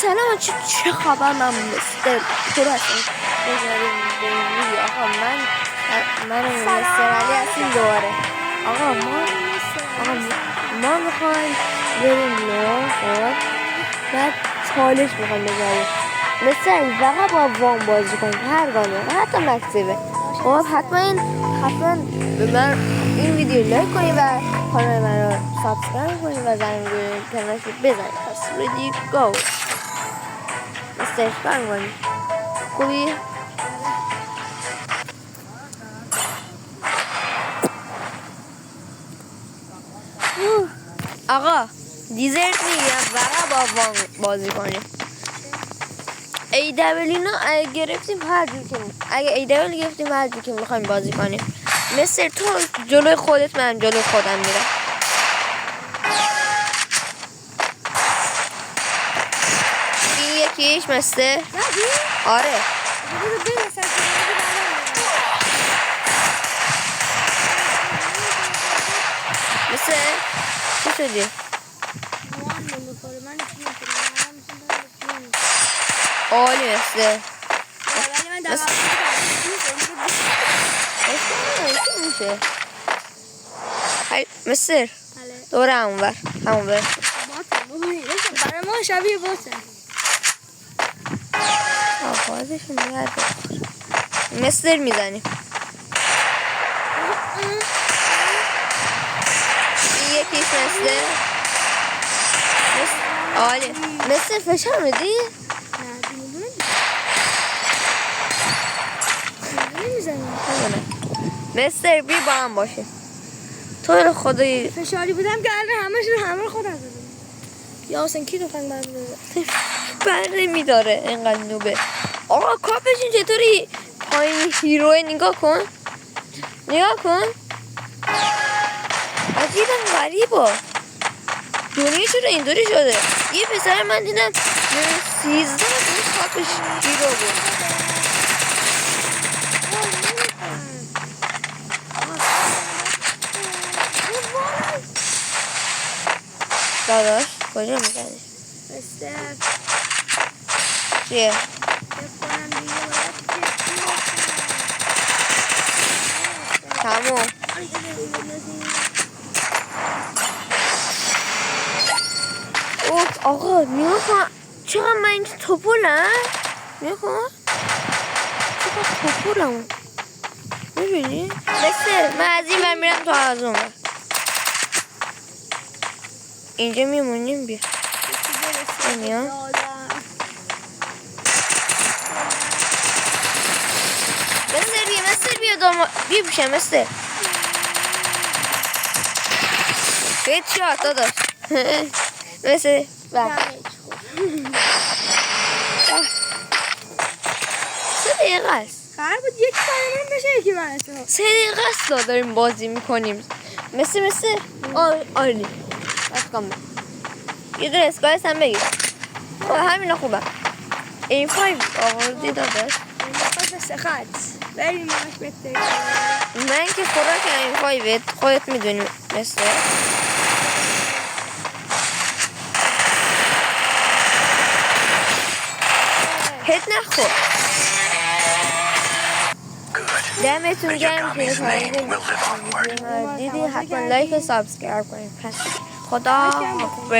سلام چه خبر؟ من مستر تو هستم. بذاریم بگی آقا من مستر علی هستیم دوباره. آقا ما میخوایم بریم نه خب بعد چالش میخوایم بذاریم مستر فقط با وام بازی کنیم هر گانه حتی مکتبه. خب حتما به من این ویدیو لایک کنید و کانال من رو سابسکرایب کنید و زنگ کنارش رو بزنید. پس ریدی گو مستر فرمان خوبی؟ آقا دیزرت میگم فقط با وام بازی کنیم. ای دبلینا اگه گرفتیم هر جور که اگه ای دبل گرفتیم هر جور که میخوایم بازی کنیم. مستر تو جلوی خودت من جلوی خودم میرم. این یکیش مستر آره مستر چی شدی؟ عالی مستر میشه مستر دوره همون بر برای ما شبیه باته آقازشون میاد مستر میزنیم. این یکیش مستر عالی مستر فشار میدی؟ مستر بی با هم باشه تو رو خدایی فشاری بودم که همه خودم زدم. یا حسین کی تفنگ بر نمیداره اینقدر نوبه. آقا کاپشون چطوری پایین هیروه نگاه کن عجیبا غریبا دنیا چرا اینطوری شده. یه پسر من دیدم 13 اون کاپش هیرو بود. داداش کجا میگردی؟ مستر چیه؟ تموم اوه آقا نیا کن چقدر من این توپولم نیا کن چقدر توپولم میبینی؟ بسه من از این بر میرم تو از اون بر اینجا میمونیم بیا نیا مستر بیا بیا پیشم مستر هیچ شات داداش مستر سه دقیقه است قرار بود یک ساله بشه یکی من 3 دقیقه است داریم بازی میکنیم. مستر آلی بس کن یه دونه اسکایس هم بگیر همینا خوبه. این 5 آوردی داداش سخت بریم ماش بهتر من که خوراک این 5 خودت میدونی مستر هت نخور دمتون گرم که دیدی حتما لایک و سابسکرایب کنید. پس خدا حافظ.